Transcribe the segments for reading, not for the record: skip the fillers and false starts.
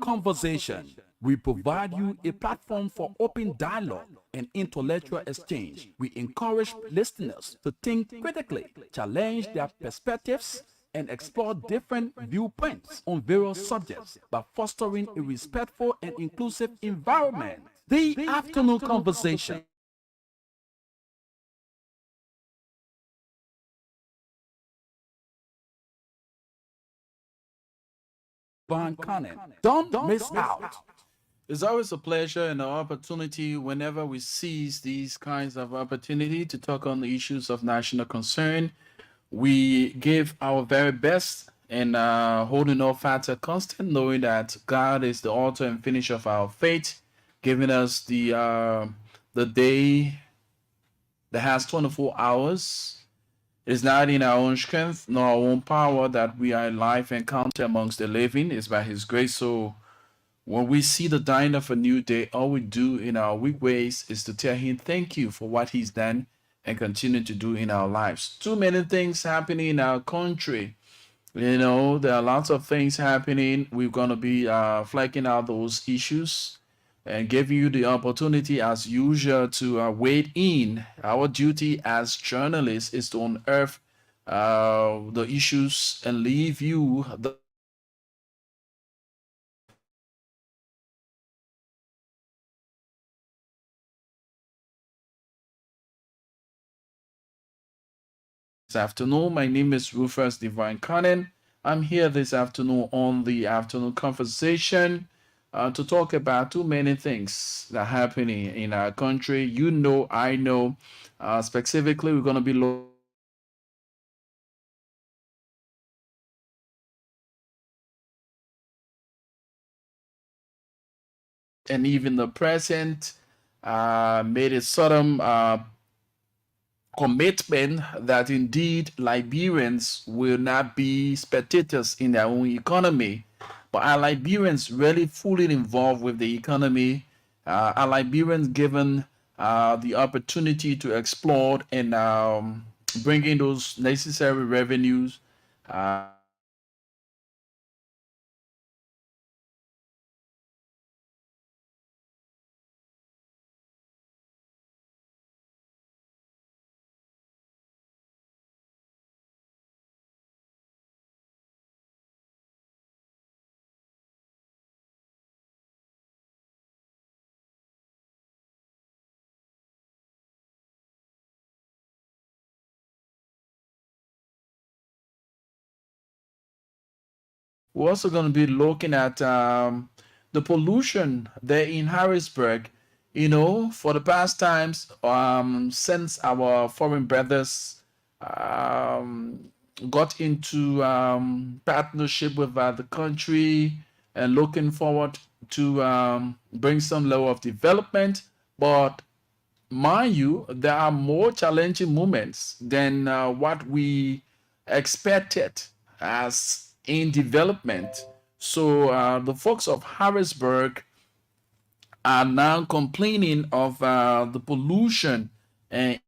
Conversation. We provide you a platform for open dialogue and intellectual exchange. We encourage listeners to think critically, challenge their perspectives, and explore different viewpoints on various subjects by fostering a respectful and inclusive environment. The afternoon conversation. Van Cannon. Don't miss out. It's always a pleasure and an opportunity whenever we seize these kinds of opportunity to talk on the issues of national concern. We give our very best and holding all facts at constant, knowing that God is the author and finisher of our faith, giving us the day that has 24 hours. It is not in our own strength nor our own power that we are alive and counted amongst the living. It's by His grace. So when we see the dying of a new day, all we do in our weak ways is to tell Him thank you for what He's done and continue to do in our lives. Too many things happening in our country. There are lots of things happening. We're going to be flagging out those issues and giving you the opportunity, as usual, to wade in. Our duty as journalists is to unearth the issues and leave you the this afternoon. My name is Rufus Divine Cannon. I'm here this afternoon on the afternoon conversation to talk about too many things that are happening in our country. I know. Specifically, we're going to be looking and even the present made a sudden commitment that indeed Liberians will not be spectators in their own economy. But are Liberians really fully involved with the economy? Are Liberians given the opportunity to explore and bring in those necessary revenues? We're also going to be looking at the pollution there in Harrisburg. For the past times, since our foreign brothers um, got into partnership with the country and looking forward to bring some level of development. But mind you, there are more challenging moments than what we expected as in development. So the folks of Harrisburg are now complaining of the pollution and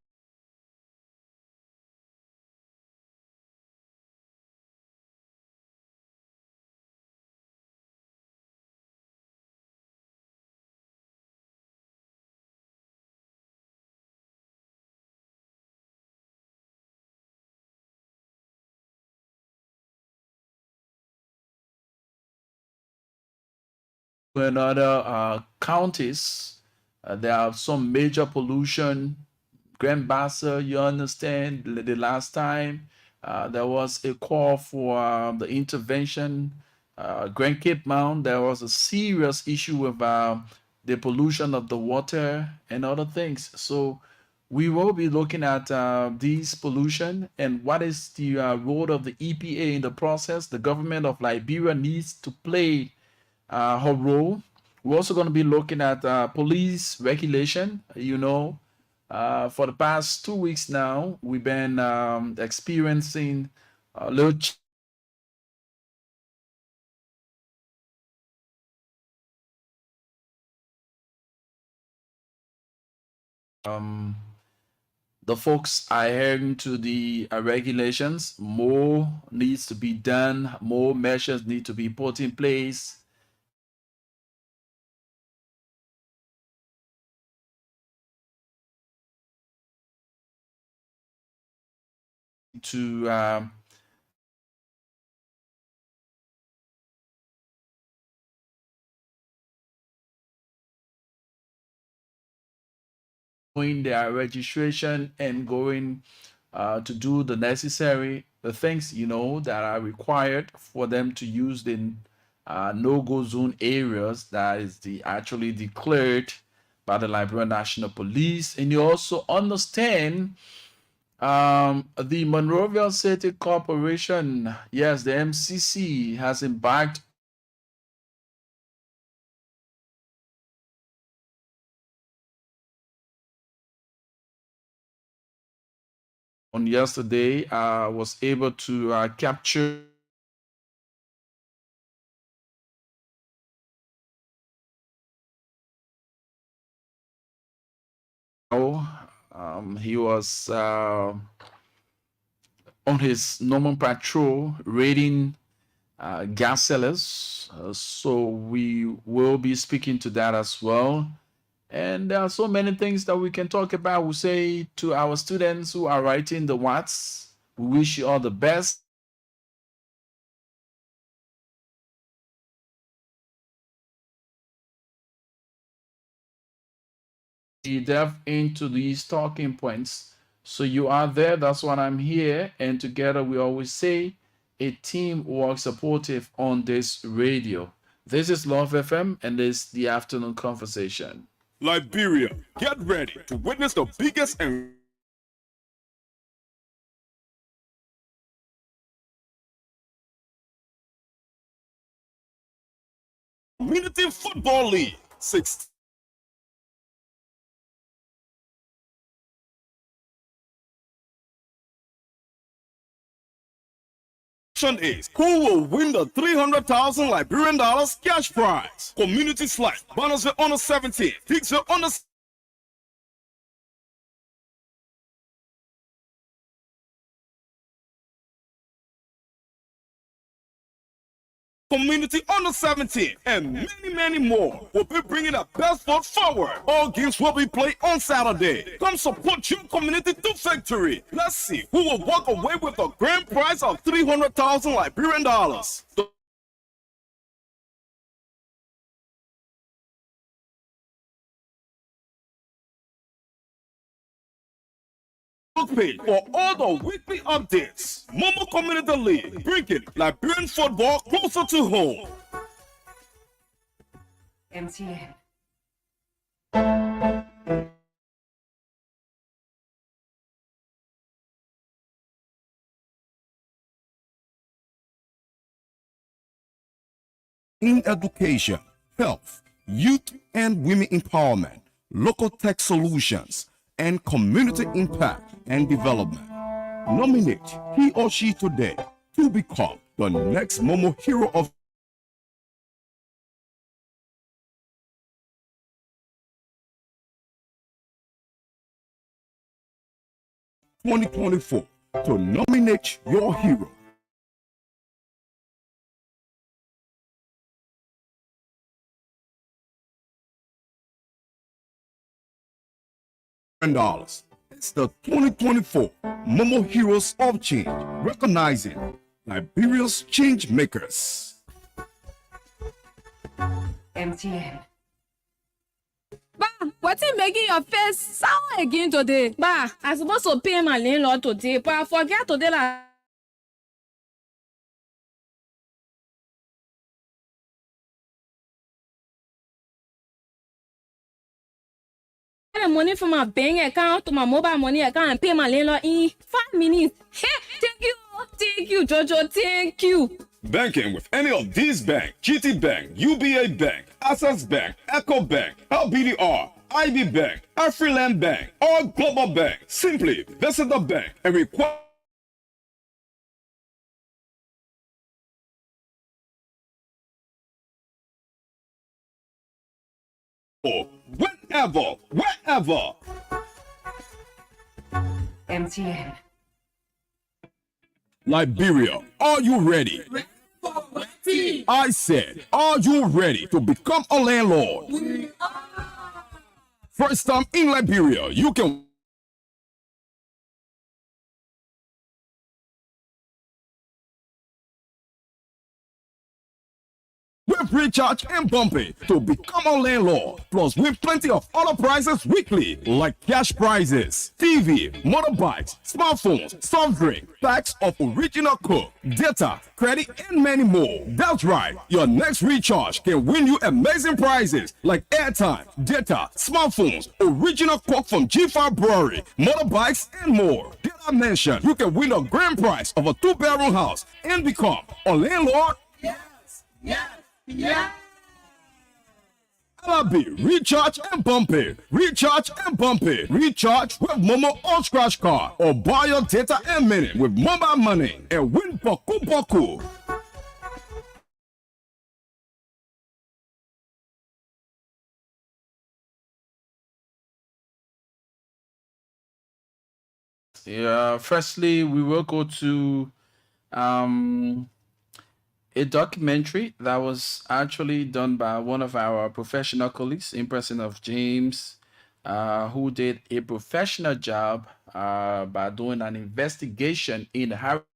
other counties. There are some major pollution. Grand Bassa, you understand, the last time there was a call for the intervention. Grand Cape Mount, there was a serious issue with the pollution of the water and other things. So we will be looking at these pollution and what is the role of the EPA in the process. The government of Liberia needs to play her role. We're also going to be looking at police regulation. For the past 2 weeks now, we've been experiencing a little um, the folks are adhering to the regulations. More needs to be done. More measures need to be put in place. to doing their registration and going to do the necessary the things that are required for them to use the no-go zone areas that is actually declared by the Liberian National Police. And you also understand the Monrovia City Corporation, yes, the MCC has embarked on yesterday. Was able to capture he was on his normal patrol raiding gas sellers. So we will be speaking to that as well. And there are so many things that we can talk about. We say to our students who are writing the Whats, we wish you all the best. We delve into these talking points. So you are there, that's what I'm here. And together we always say a team works supportive on this radio. This is Love FM and this is the afternoon conversation. Liberia, get ready to witness the biggest and Community Football League 6. Is who will win the $300,000 Liberian dollars cash prize? Community Slide, Busness on the 17th, Fixer on the Community on the 17th, and many more will be bringing the best foot forward. All games will be played on Saturday. Come support your community to victory. Let's see who will walk away with a grand prize of $300,000 Liberian dollars. Page for all the weekly updates. Momo Community League, bringing Liberian football closer to home. MTN. In education, health, youth and women empowerment, local tech solutions, and community impact and development. Nominate he or she today to become the next Momo Hero of (2024) to nominate your hero. $10. It's the 2024 Momo Heroes of Change, recognizing Liberia's change makers. MTN. Ba, wetin making your face sour again today? Ba, I supposed to pay my landlord today, but I forget today la. The money from my bank account to my mobile money account and pay my landlord in 5 minutes. Hey, thank you, Jojo, thank you. Banking with any of these banks: GT Bank, UBA Bank, Access Bank, Echo Bank, LBDR, IB Bank, Afriland Bank, or Global Bank. Simply visit the bank and require whenever, wherever. MTN. Liberia, are you ready? I said, are you ready to become a landlord? First time in Liberia, you can Web Recharge and Bumpy to become a landlord. Plus win plenty of other prizes weekly like cash prizes, TV, motorbikes, smartphones, soft drink, packs of original Coke, data, credit, and many more. That's right. Your next recharge can win you amazing prizes like airtime, data, smartphones, original Coke from G5 Brewery, motorbikes, and more. Did I mention you can win a grand prize of a 2-bedroom house and become a landlord? LRB, recharge and bumpy. Recharge and bumpy. Recharge with Momo on Scratch Card or buy your data and minute with mobile money and win Boku Boku. Yeah, firstly, we will go to a documentary that was actually done by one of our professional colleagues in person of James, who did a professional job by doing an investigation in Harrisburg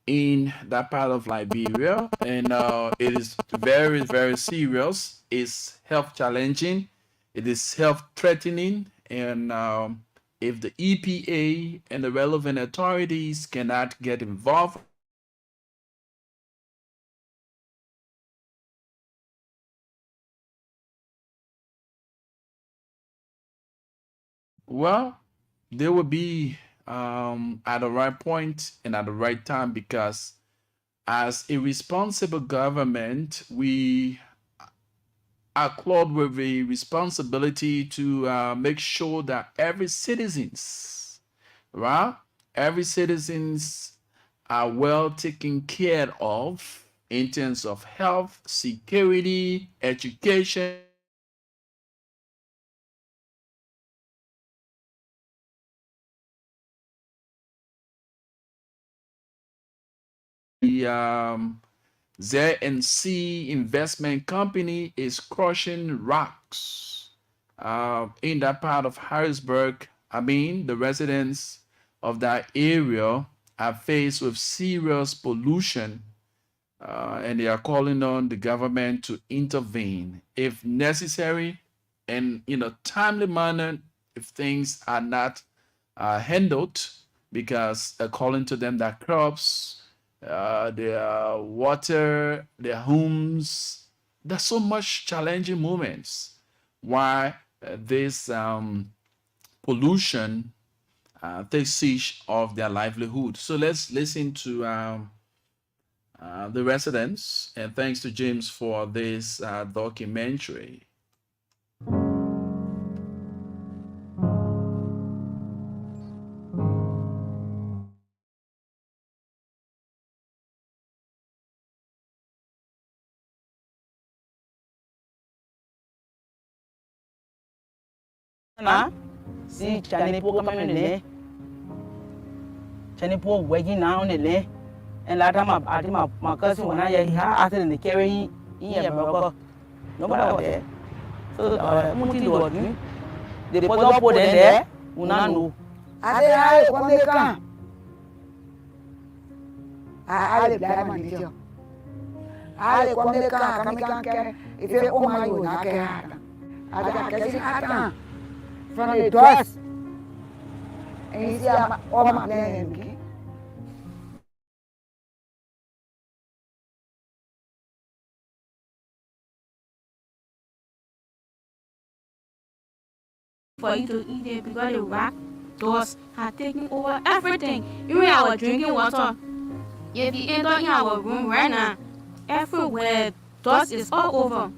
in that part of Liberia, and it is very, very serious. It's health challenging, it is health threatening, and if the EPA and the relevant authorities cannot get involved, well, they will be at the right point and at the right time, because as a responsible government, we are clothed with a responsibility to make sure that every citizens, right? Every citizens are well taken care of in terms of health, security, education. The ZNC investment company is crushing rocks in that part of Harrisburg. I mean, the residents of that area are faced with serious pollution, and they are calling on the government to intervene if necessary and in a timely manner if things are not handled, because according to them, their crops, their water, their homes, there's so much challenging moments why this pollution takes siege of their livelihood. So let's listen to the residents, and thanks to James for this documentary. Na si chani po kama nile chani po wegi na nile en la ma ati ma kasi wana ya ha ati ne kere yi ya ba ko no ba de so muti do ni de po do po de una no ade ai ko me kan ale bla ma ni jo ale ko me kan kami kan ke ife o ma yo na ke ata ada ke si ata from the doors and you see all my name. For you to eat it because the rock doors had taken over everything, even our drinking water. If you enter in our room right now, everywhere dust is all over.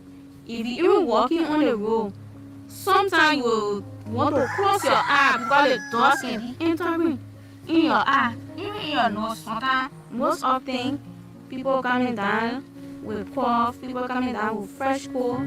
If you even walking on the road, sometimes you will want to close your eye because the dust can be entering in your eye, even in your nose. Sometimes, most of things, people coming down with cough, people coming down with fresh cold.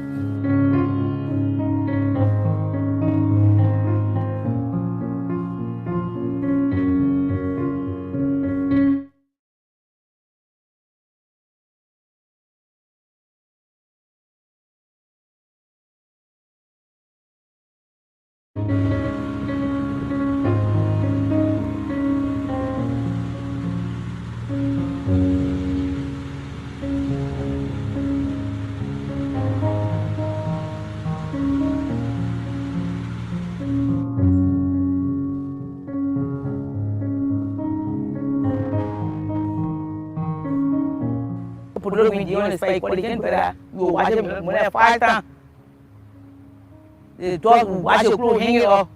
below me, the only spike, what again, but you watch it when I 5 times. The dog will wash your clothes hanging off.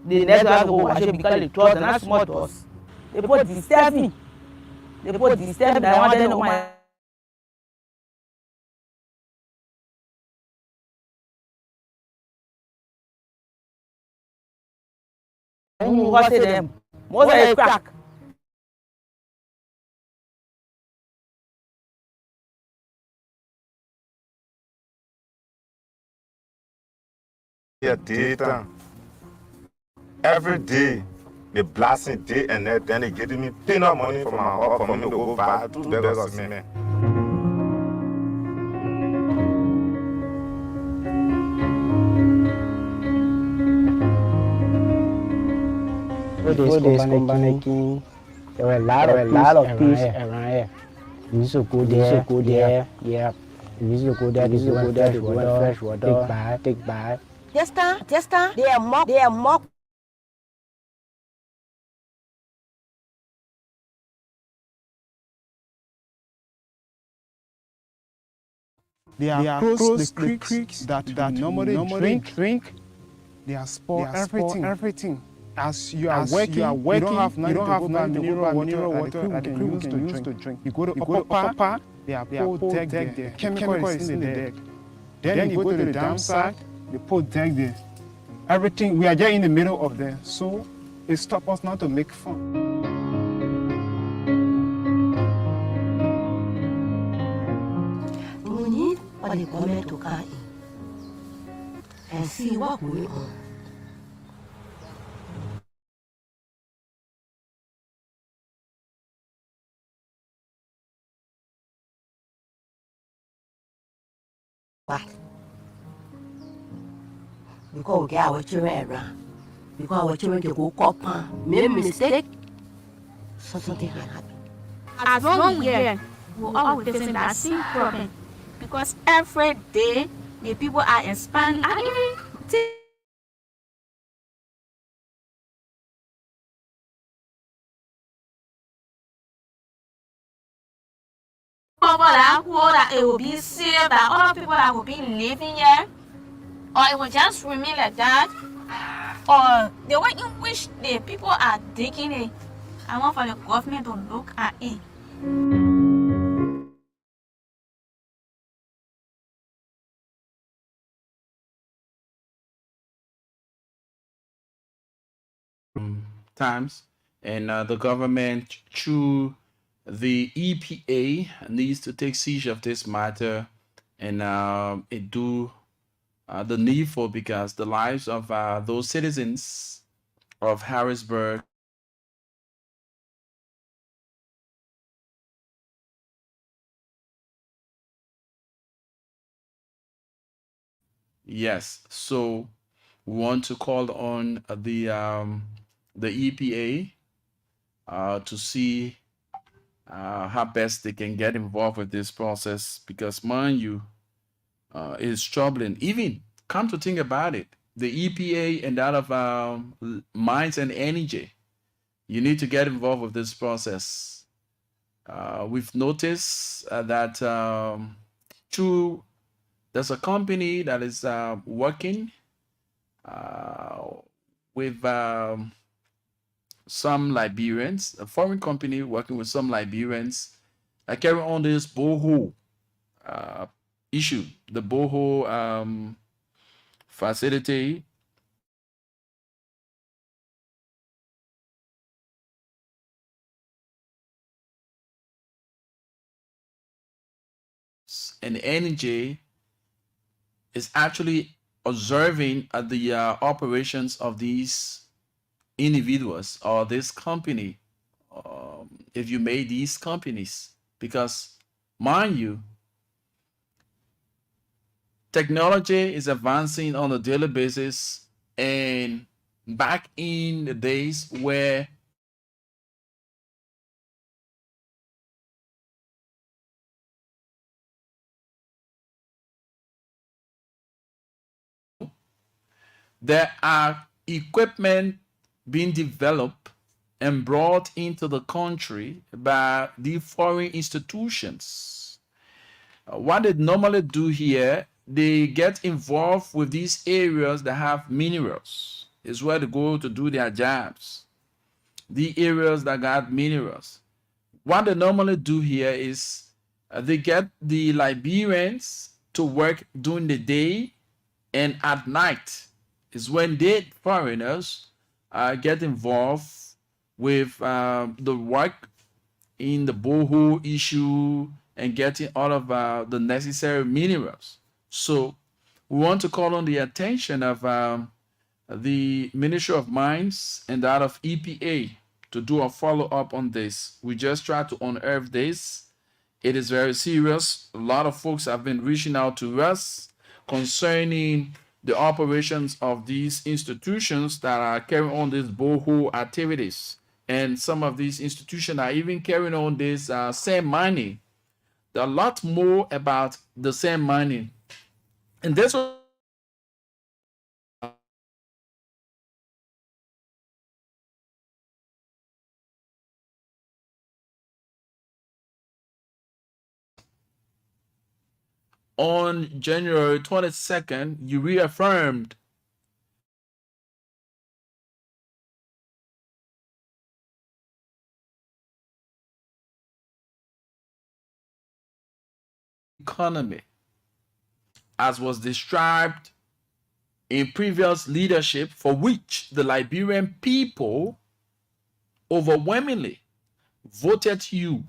The next one go wash it because the dog are not small dogs. They put disturb me. They put disturb me. I want them to know my. What say them? Most of them crack. Yeah, daytime. Every day, they blasting day and night, then they getting me peanut money for my home for me to go buy 2 bags of cement. Before this company, there were a lot of peace around here. We used to go there, yeah. We used to go there to go fresh water, take bath. Just they are mock. They are close to the creeks that we normally drink. They are spoil everything. As you are working, you don't have mineral water that the crew can use to drink. You go to upper part, they are put deck there. Chemical is in the deck. Then you go to the downside, they put deck there. Everything, we are just in the middle of there. So it stops us not to make fun. We need for the government to come in and see what's going on. Why? Because we get our children around. Because our children can go cop, make mistake, something can happen. As long we here, we're always facing that same problem. Because every day, the people are expanding. And even people that who that it will be safe, that other people that will be living here, or it will just remain like that, or the way in which the people are digging it. I want for the government to look at it. Times, and the government through the EPA needs to take siege of this matter and it do the needful, because the lives of those citizens of Harrisburg yes. So we want to call on the EPA to see how best they can get involved with this process, because mind you, it's troubling. Even come to think about it, the EPA and that of Mines and Energy, you need to get involved with this process. We've noticed that through there's a company that is working with some Liberians, a foreign company working with some Liberians, carry on this boho issue, the boho facility. And energy is actually observing the operations of these individuals or this company, if you made these companies, because mind you, technology is advancing on a daily basis, and back in the days where there are equipment being developed and brought into the country by the foreign institutions. What they normally do here, they get involved with these areas that have minerals. It's where they go to do their jobs. The areas that got minerals. What they normally do here is they get the Liberians to work during the day, and at night is when they foreigners get involved with the work in the borehole issue and getting all of the necessary minerals. So we want to call on the attention of the Ministry of Mines and that of EPA to do a follow-up on this. We just try to unearth this. It is very serious. A lot of folks have been reaching out to us concerning the operations of these institutions that are carrying on these borehole activities. And some of these institutions are even carrying on this sand mining. There are a lot more about the sand mining. And this was on January 22nd, you reaffirmed economy as was described in previous leadership, for which the Liberian people overwhelmingly voted you.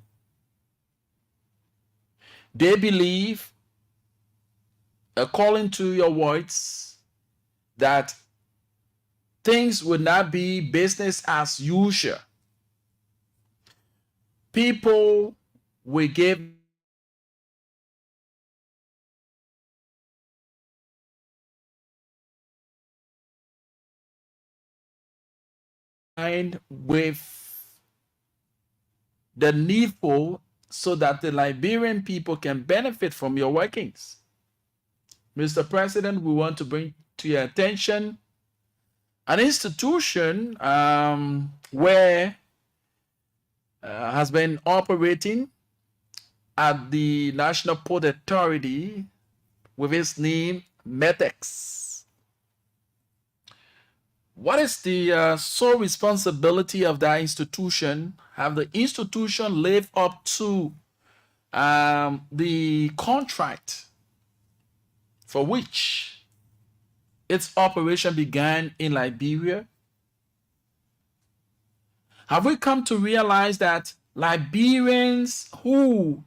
They believe, according to your words, that things would not be business as usual. People will give with the needful so that the Liberian people can benefit from your workings. Mr. President, we want to bring to your attention an institution where has been operating at the National Port Authority with its name, METEX. What is the sole responsibility of that institution? Have the institution lived up to the contract for which its operation began in Liberia? Have we come to realize that Liberians who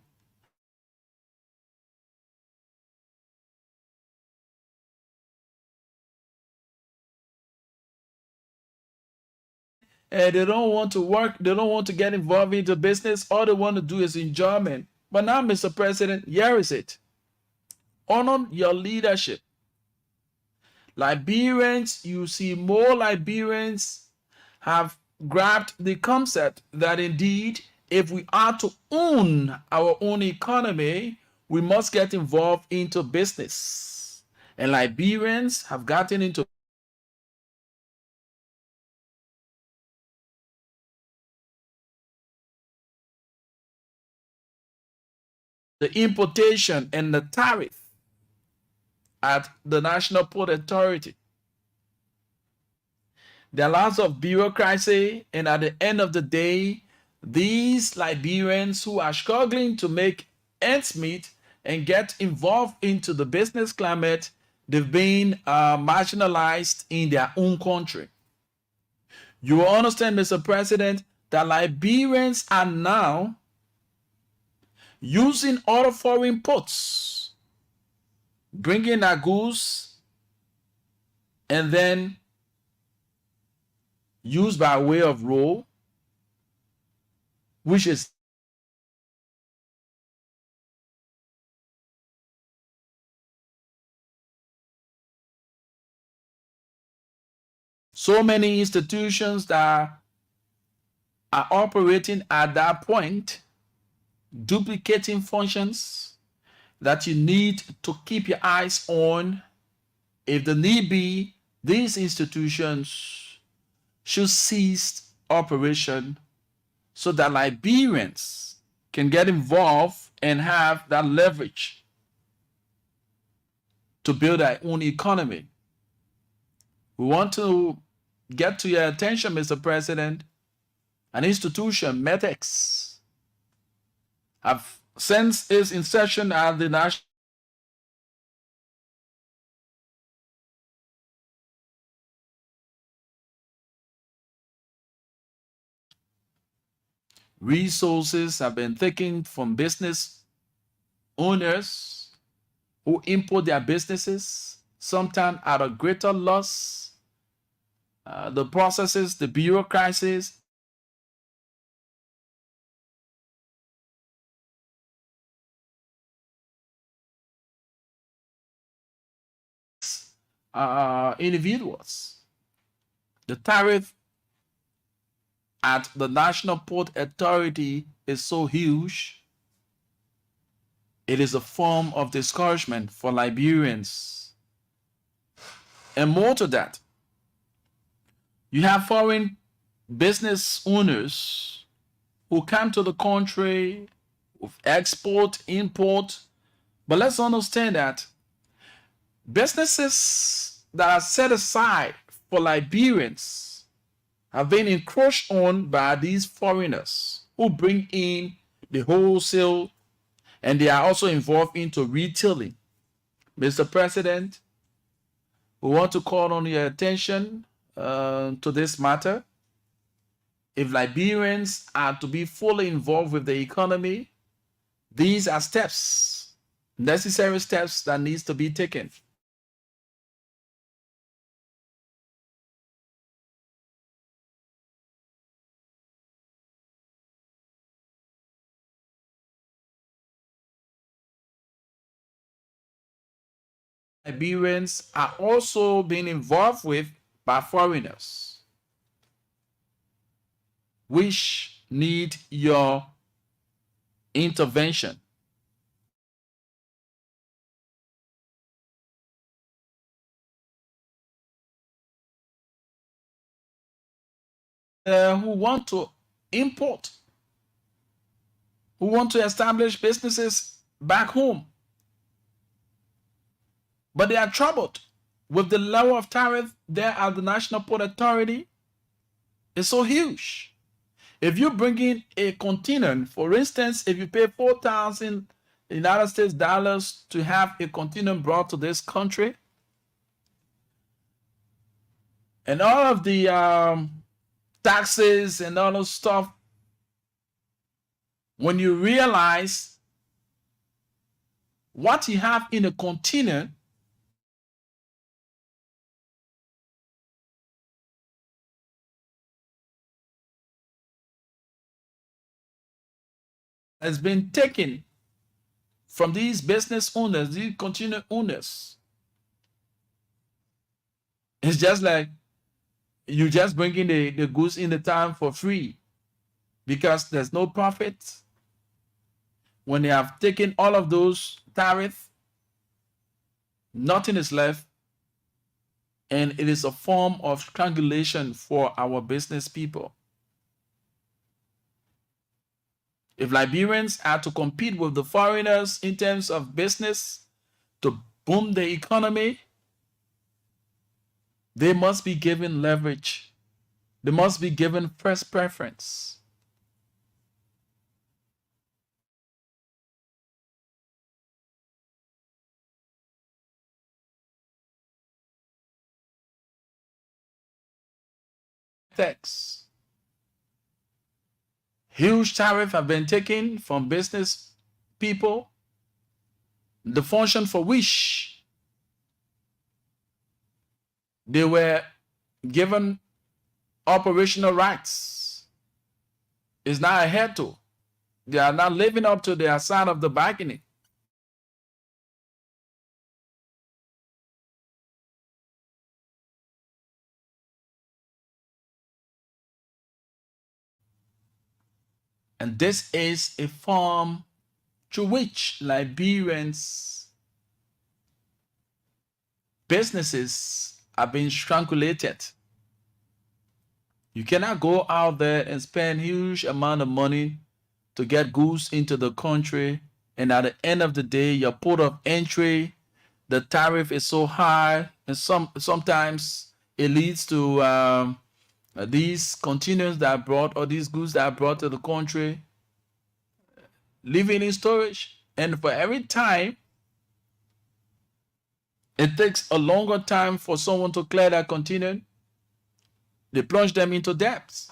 they don't want to work, they don't want to get involved into business, all they want to do is enjoyment. But now, Mr. President, here is it. Honor your leadership. Liberians, you see more Liberians have grabbed the concept that indeed, if we are to own our own economy, we must get involved into business. And Liberians have gotten into the importation and the tariff at the National Port Authority. There are lots of bureaucracy, and at the end of the day, these Liberians who are struggling to make ends meet and get involved into the business climate, they've been marginalized in their own country. You will understand, Mr. President, that Liberians are now using other foreign ports, bringing their goods, and then used by way of road, which is so many institutions that are operating at that point, duplicating functions that you need to keep your eyes on. If the need be, these institutions should cease operation so that Liberians can get involved and have that leverage to build our own economy. We want to get to your attention, Mr. President. An institution, METEX, have since its inception at the national resources have been taken from business owners who import their businesses, sometimes at a greater loss. The processes, the bureaucracies, individuals. The tariff at the National Port Authority is so huge. It is a form of discouragement for Liberians. And more to that, you have foreign business owners who come to the country with export, import. But let's understand that businesses that are set aside for Liberians have been encroached on by these foreigners who bring in the wholesale, and they are also involved into retailing. Mr. President, we want to call on your attention to this matter. If Liberians are to be fully involved with the economy, these are steps, necessary steps that needs to be taken. Liberians are also being involved with by foreigners, which need your intervention. Who want to import, who want to establish businesses back home, but they are troubled with the level of tariff there at the National Port Authority. It's so huge. If you bring in a container, for instance, if you pay 4,000 United States dollars to have a container brought to this country, and all of the taxes and all those stuff, when you realize what you have in a container has been taken from these business owners, these container owners. It's just like you just bring in the goods in the town for free because there's no profit. When they have taken all of those tariffs, nothing is left. And it is a form of strangulation for our business people. If Liberians are to compete with the foreigners in terms of business to boom the economy, they must be given leverage. They must be given first preference. Tax. Huge tariffs have been taken from business people, the function for which they were given operational rights is now adhered to. They are not living up to their side of the bargaining. And this is a form through which Liberians businesses are being strangulated. You cannot go out there and spend huge amount of money to get goods into the country and at the end of the day, your port of entry, the tariff is so high, and sometimes it leads to these containers that are brought, or these goods that are brought to the country, living in storage. And for every time, it takes a longer time for someone to clear that container, they plunge them into debts.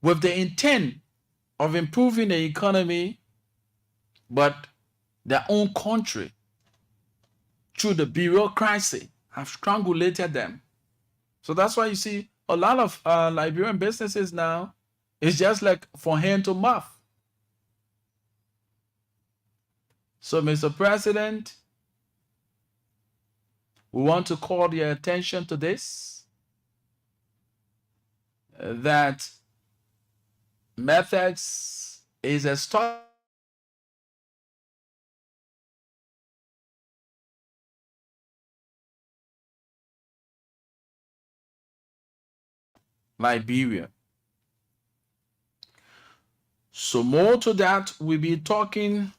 With the intent of improving the economy, but their own country, through the bureaucracy, have strangulated them. So that's why you see a lot of Liberian businesses now, it's just like from hand to mouth. So, Mr. President, we want to call your attention to this, that methods is a start. Liberia. So more to that, we'll be talking,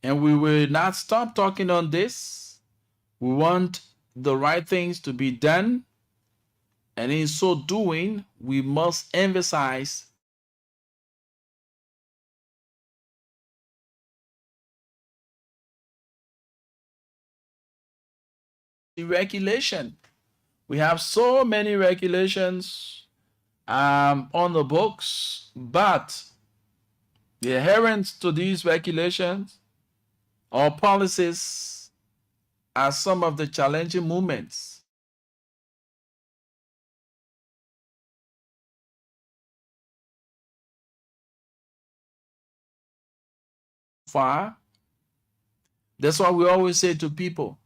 and we will not stop talking on this. We want the right things to be done, and in so doing, we must emphasize the regulation. We have so many regulations on the books, but the adherence to these regulations or policies are some of the challenging moments. Far. That's why we always say to people,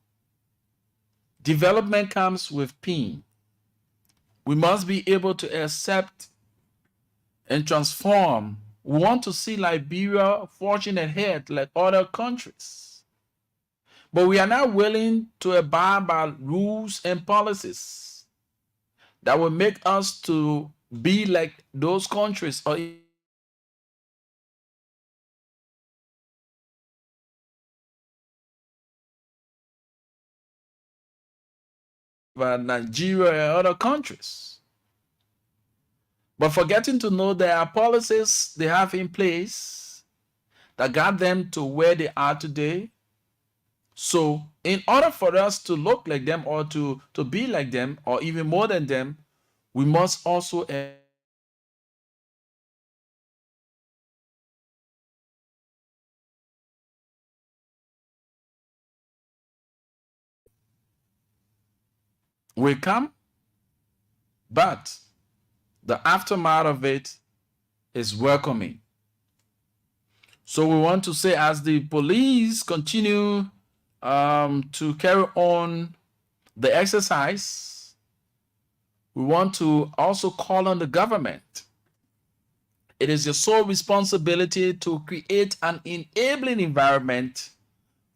development comes with pain. We must be able to accept and transform. We want to see Liberia forging ahead like other countries. But we are not willing to abide by rules and policies that will make us to be like those countries, or Nigeria and other countries. But forgetting to know there are policies they have in place that got them to where they are today. So in order for us to look like them, or to be like them, or even more than them, we must also will come, but the aftermath of it is welcoming. So we want to say, as the police continue to carry on the exercise, we want to also call on the government. It is your sole responsibility to create an enabling environment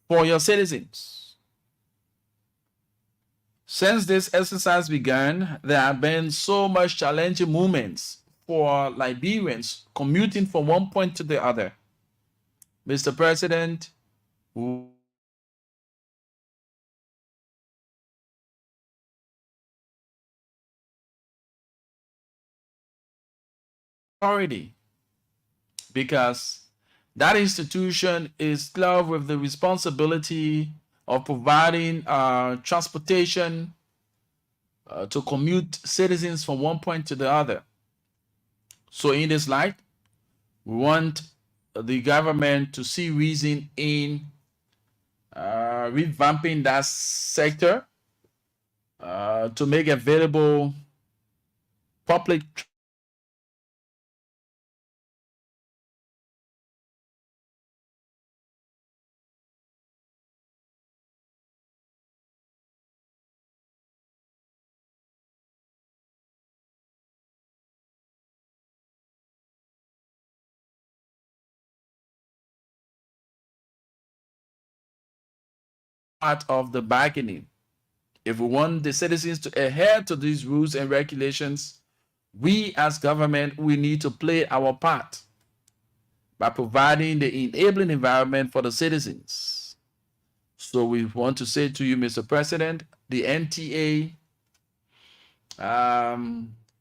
for your citizens. Since this exercise began, there have been so much challenging moments for Liberians commuting from one point to the other. Mr. President, authority, because that institution is clothed with the responsibility of providing transportation to commute citizens from one point to the other. So in this light, we want the government to see reason in revamping that sector to make available public part of the bargaining. If we want the citizens to adhere to these rules and regulations, we as government, we need to play our part by providing the enabling environment for the citizens. So we want to say to you, Mr. President, the NTA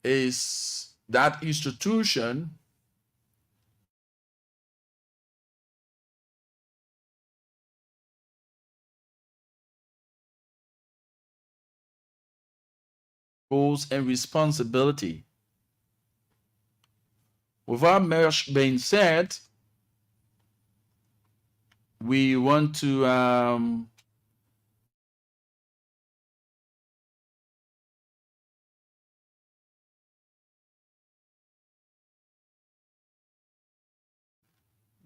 is that institution roles and responsibility. Without much being said, we want to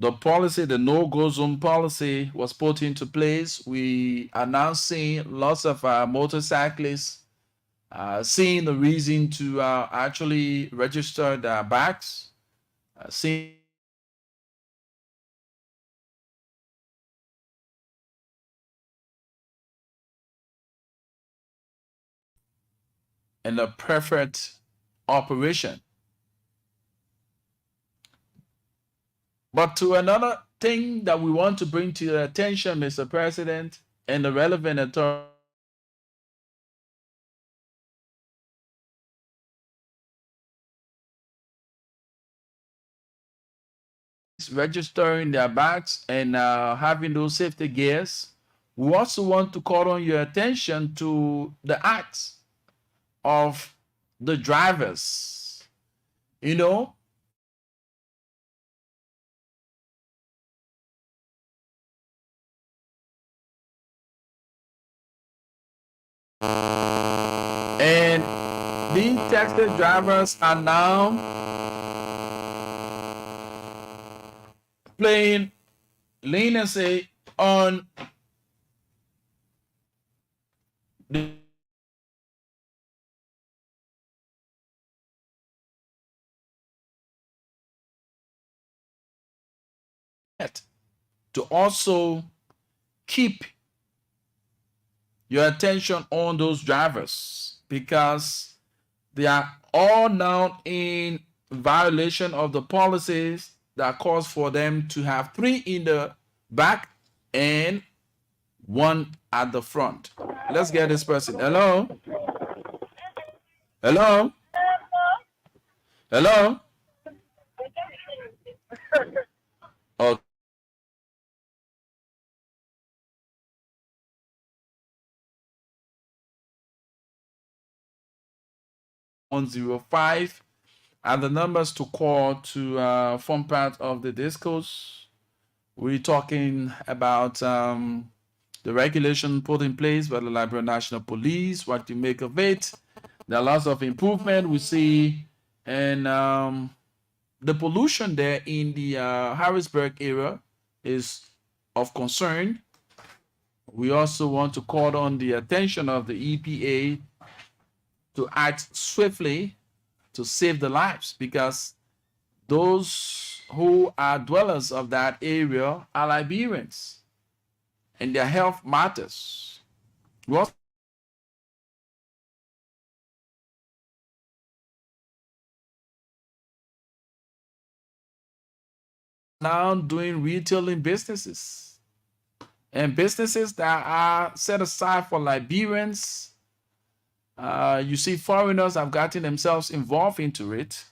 the policy, the no-go zone policy was put into place. We are now seeing lots of motorcyclists seeing the reason to actually register their bikes, seeing and the perfect operation. But to another thing that we want to bring to your attention, Mr. President, and the relevant authorities, registering their bikes and having those safety gears. We also want to call on your attention to the acts of the drivers. You know, and these taxi drivers are now playing leniency on the to also keep your attention on those drivers, because they are all now in violation of the policies that calls for them to have 3 in the back and 1 at the front. Let's get this person. Hello? Hello? Hello? Oh. (105) and the numbers to call to form part of the discourse. We're talking about the regulation put in place by the Liberian National Police, what you make of it. There are lots of improvement we see, and the pollution there in the Harrisburg area is of concern. We also want to call on the attention of the EPA to act swiftly to save the lives, because those who are dwellers of that area are Liberians and their health matters. We also now doing retailing businesses, and businesses that are set aside for Liberians. You see foreigners have gotten themselves involved into it,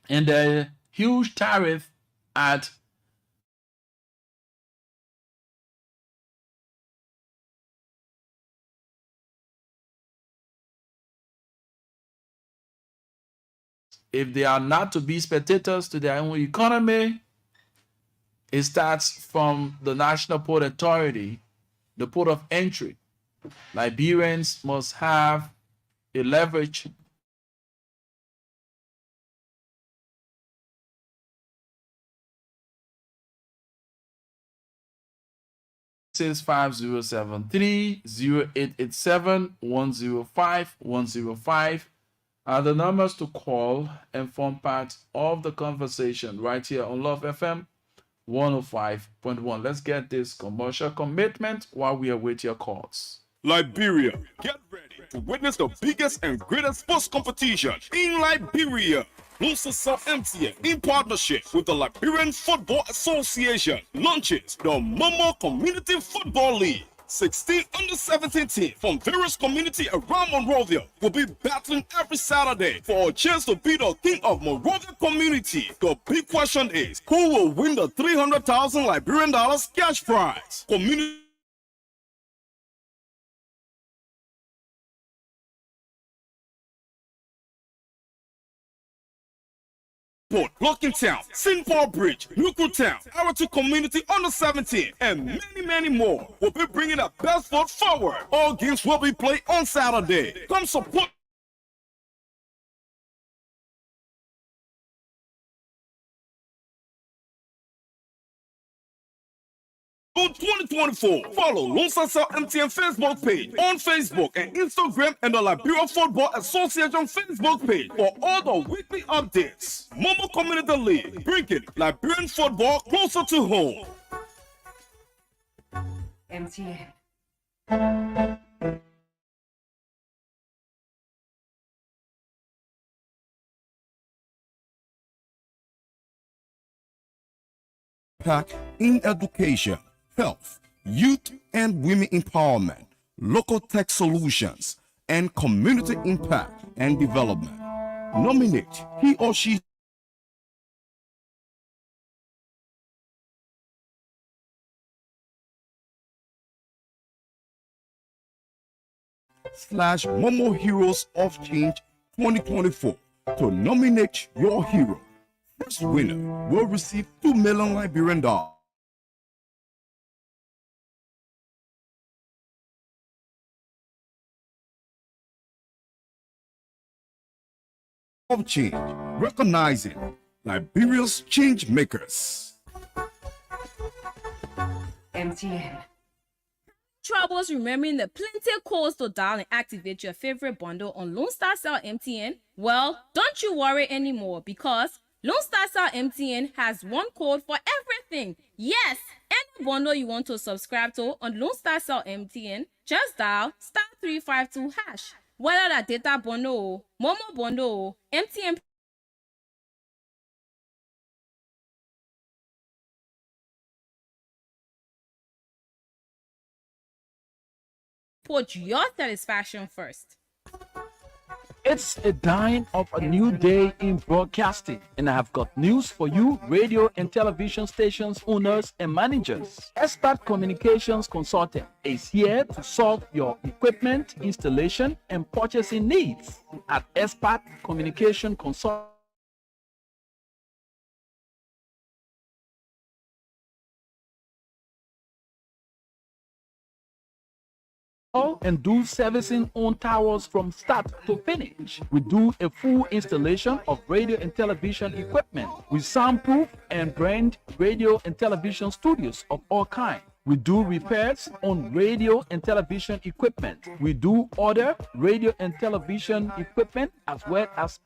and the huge tariff at if they are not to be spectators to their own economy, it starts from the National Port Authority, the port of entry. Liberians must have a leverage says 5073-0887-105-105 are the numbers to call and form part of the conversation right here on Love FM 105.1. Let's get this commercial commitment while we await your calls. Liberia, get ready to witness the biggest and greatest sports competition in Liberia. Lunsa South MTN, in partnership with the Liberian Football Association, launches the Momo Community Football League. 16 under 17 teams from various communities around Monrovia will be battling every Saturday for a chance to be the king of Monrovia community. The big question is, who will win the 300,000 Liberian dollars cash prize? Community Blocking Town, St. Paul Bridge, Nuku Town, Aratu Community Under 17, and many more will be bringing the best foot forward. All games will be played on Saturday. Come support. On 2024, follow Lunsa South MTN Facebook page on Facebook and Instagram and the Liberian Football Association Facebook page for all the weekly updates. Momo Community League, bringing Liberian football closer to home. MTN. Pack in education, health, youth and women empowerment, local tech solutions, and community impact and development. Nominate he or she / Momo Heroes of Change 2024 to nominate your hero. First winner will receive 2 million Liberian dollars of change, recognizing Liberia's change makers. MTN. Troubles remembering the plenty calls to dial and activate your favorite bundle on Lone Star Cell MTN? Well, don't you worry anymore because Lone Star Cell MTN has one code for everything. Yes, any bundle you want to subscribe to on Lone Star Cell MTN, just dial *352#. Whether that data bundle, Momo bundle, MTN put your satisfaction first. It's a dawn of a new day in broadcasting, and I have got news for you, radio and television stations owners and managers. Expert Communications Consultant is here to solve your equipment installation and purchasing needs. At Expert Communication Consultant, and do servicing on towers from start to finish. We do a full installation of radio and television equipment. We soundproof and brand radio and television studios of all kinds. We do repairs on radio and television equipment. We do order radio and television equipment as well as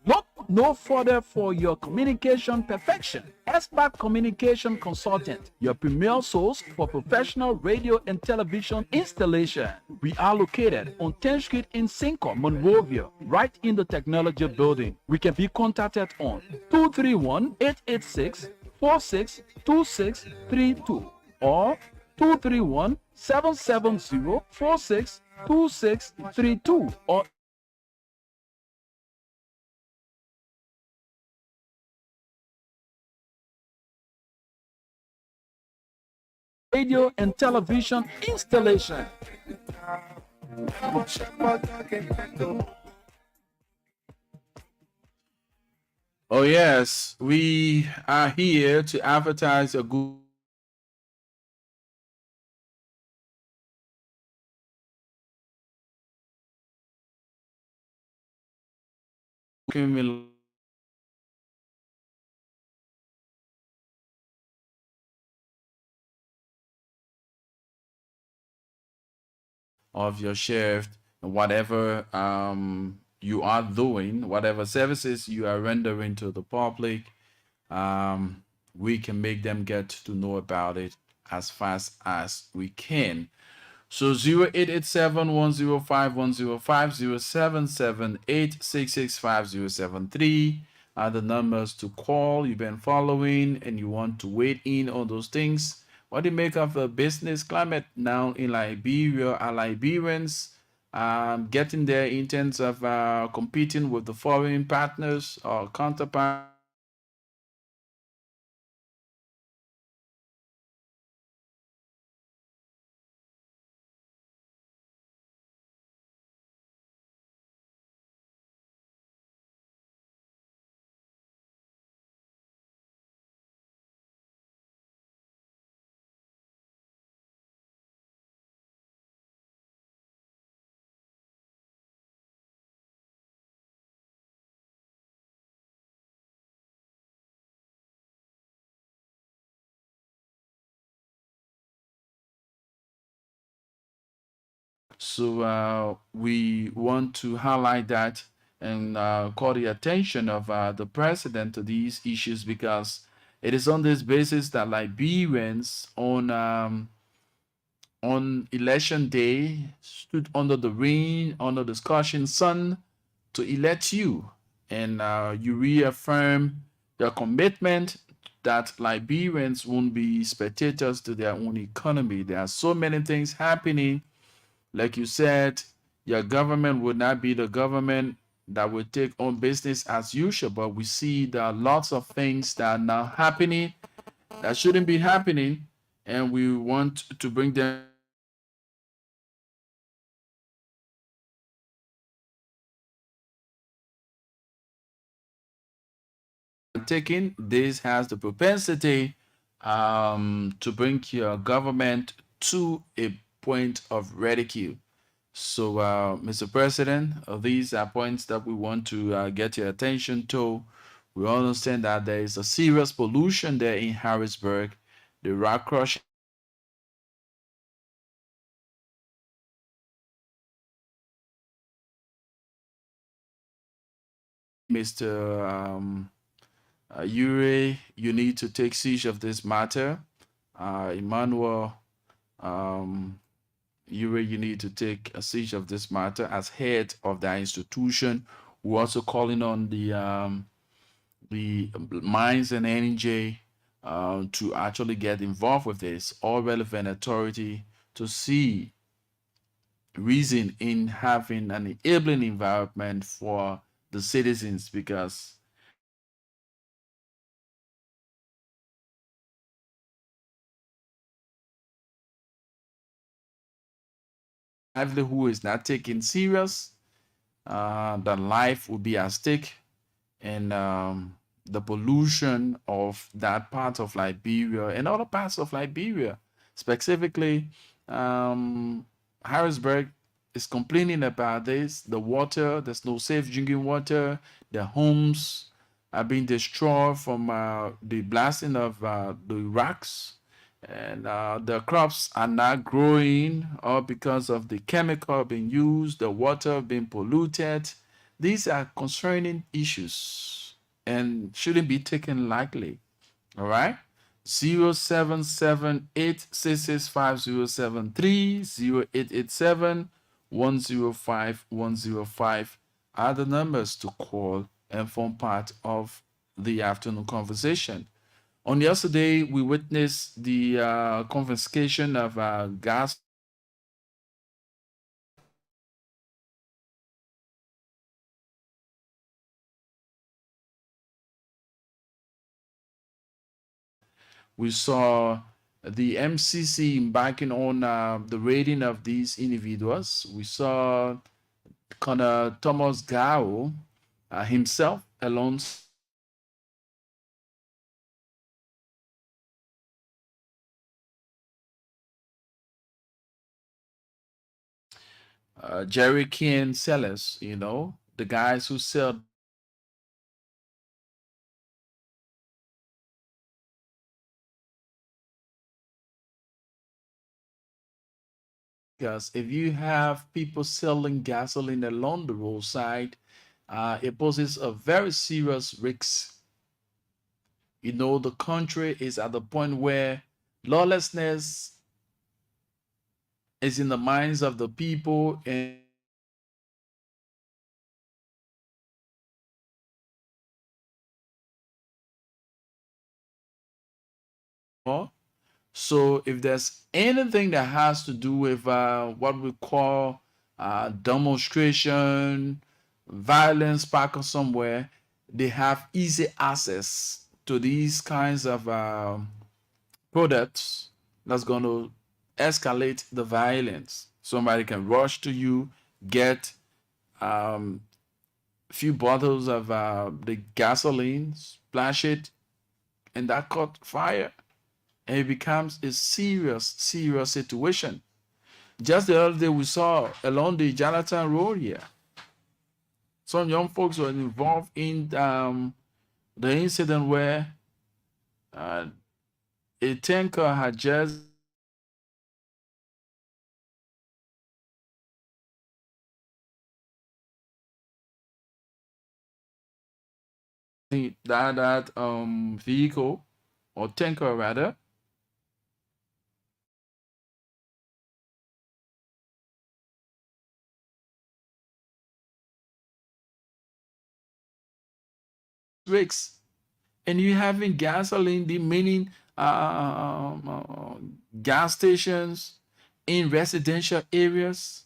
look no further for your communication perfection. Expert Communication Consultant, your premier source for professional radio and television installation. We are located on 10th Street in Cinco, Monrovia, right in the technology building. We can be contacted on 231-886-462632 or 231-770-462632 or radio and television installation. Oh yes, we are here to advertise a good of your shift, whatever you are doing, whatever services you are rendering to the public, we can make them get to know about it as fast as we can. So 0887-105-105, are the numbers to call. You've been following and you want to weigh in on those things. What do you make of the business climate now in Liberia? Are Liberians getting there in terms of competing with the foreign partners or counterparts? So we want to highlight that and call the attention of the president to these issues, because it is on this basis that Liberians on election day stood under the rain, under the scorching sun to elect you, and you reaffirm your commitment that Liberians won't be spectators to their own economy. There are so many things happening. Like you said, your government would not be the government that would take on business as usual, but we see there are lots of things that are now happening that shouldn't be happening, and we want to bring them. Taking this has the propensity to bring your government to a point of ridicule. So, Mr. President, these are points that we want to get your attention to. We understand that there is a serious pollution there in Harrisburg. The rock crushing, Mr. Ure, you need to take siege of this matter. Emmanuel, you need to take a siege of this matter as head of the institution. We're also calling on the mines and energy to actually get involved with this, all relevant authority, to see reason in having an enabling environment for the citizens, because livelihood is not taken serious, the life will be at stake, and the pollution of that part of Liberia and other parts of Liberia, specifically Harrisburg, is complaining about this. The water, there's no safe drinking water. The homes are being destroyed from the blasting of the rocks, and the crops are not growing, all because of the chemical being used, the water being polluted. These are concerning issues and shouldn't be taken lightly. All right. 0778665073, 0887-105-105 are the numbers to call and form part of the afternoon conversation. On yesterday, we witnessed the confiscation of gas. We saw the MCC embarking on the raiding of these individuals. We saw Colonel Thomas Gao himself alone. Jerry King sellers, the guys who sell Because if you have people selling gasoline along the roadside, it poses a very serious risk. You know, the country is at the point where lawlessness is in the minds of the people, and so if there's anything that has to do with what we call demonstration, violence, spark or somewhere, they have easy access to these kinds of products that's going to escalate the violence. Somebody can rush to you, get a few bottles of the gasoline, splash it, and that caught fire. And it becomes a serious, serious situation. Just the other day, we saw along the Jonathan Road here, some young folks were involved in the incident where a tanker had just that vehicle or tanker rather. Rigs, and you having gasoline, the meaning gas stations in residential areas.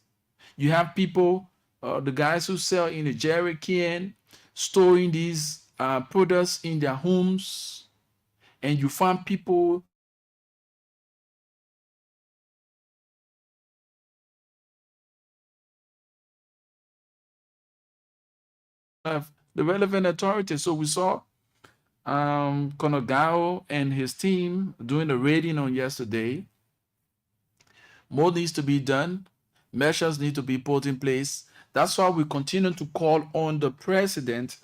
You have people, the guys who sell in the jerry can, storing these products in their homes, and you find people of the relevant authorities. So we saw Konogao and his team doing the raiding on yesterday. More needs to be done. Measures need to be put in place. That's why we continue to call on the president,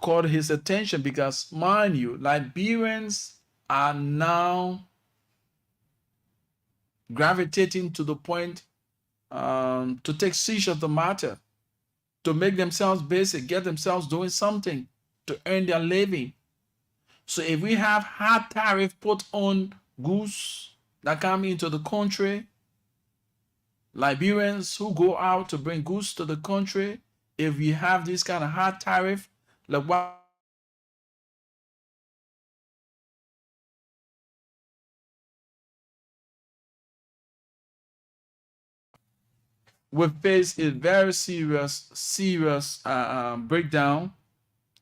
call his attention, because mind you, Liberians are now gravitating to the point to take siege of the matter, to make themselves basic, get themselves doing something to earn their living. So if we have hard tariff put on goods that come into the country, Liberians who go out to bring goods to the country, if we have this kind of hard tariff, like what we face a very serious breakdown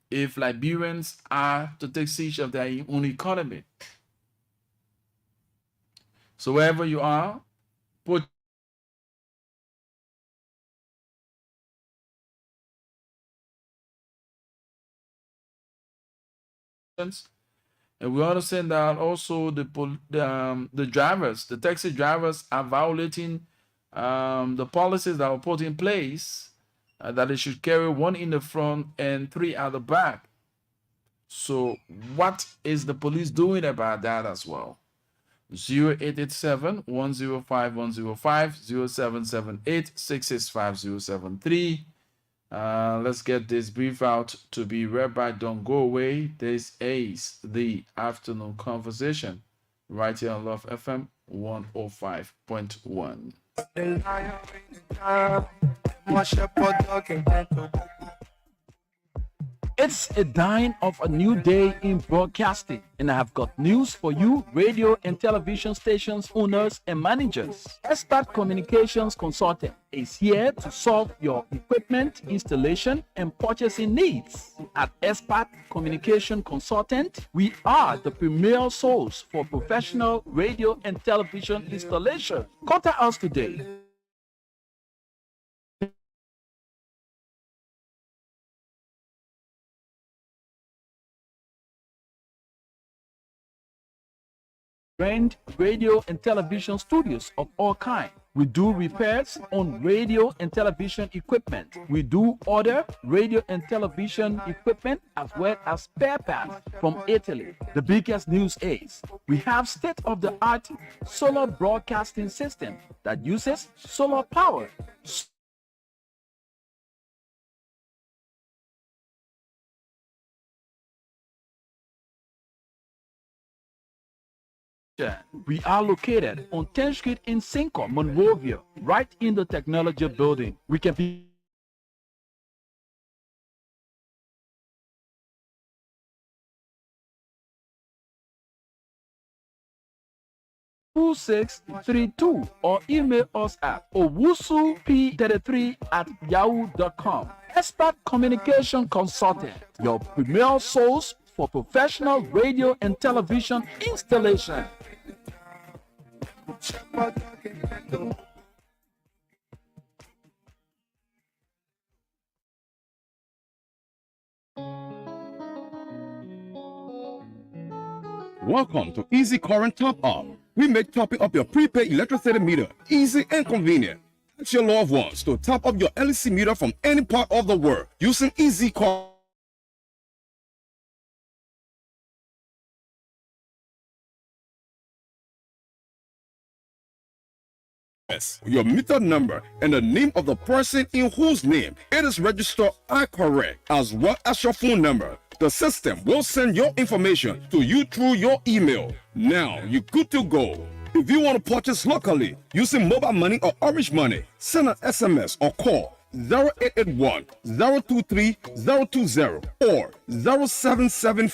if Liberians are to take siege of their own economy. So wherever you are, put and we understand that also the drivers, the taxi drivers are violating the policies that were put in place, that they should carry one in the front and three at the back. So what is the police doing about that as well? 0887 105 105 0778 665 let's get this brief out to be read by Don't Go Away. This is the afternoon conversation right here on Love FM 105.1. It's a dawn of a new day in broadcasting, and I have got news for you, radio and television stations owners and managers. Expert Communications Consultant is here to solve your equipment installation and purchasing needs. At Expert Communication Consultant, we are the premier source for professional radio and television installation. Contact us today. Rent radio and television studios of all kinds. We do repairs on radio and television equipment. We do order radio and television equipment as well as spare parts from Italy. The biggest news is we have state-of-the-art solar broadcasting system that uses solar power. We are located on 10th Street in Cinco, Monrovia, right in the technology building. We can be 2632 or email us at owusup33@yahoo.com. Expert Communication Consultant, your premier source for professional radio and television installation. Welcome to Easy Current Top Up. We make topping up your prepaid electricity meter easy and convenient. Ask your loved ones to top up your LEC meter from any part of the world using Easy Current. Your meter number and the name of the person in whose name it is registered are correct, as well as your phone number. The system will send your information to you through your email. Now you're good to go. If you want to purchase locally using mobile money or Orange Money, send an SMS or call 0881 023 020 or 077.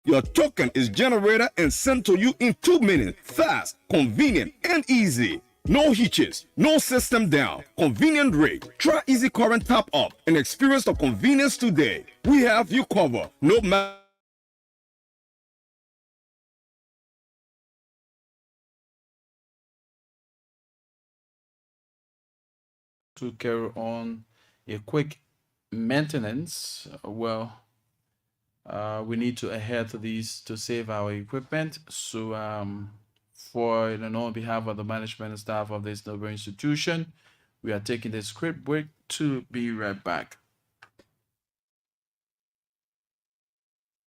Your token is generated and sent to you in 2 minutes. Fast, convenient, and easy. No hitches, no system down. Convenient rate. Try Easy Current Top Up and experience the convenience today. We have you covered. No matter. To carry on a quick maintenance, we need to adhere to these to save our equipment. So on behalf of the management and staff of this noble institution, we are taking this quick break to be right back.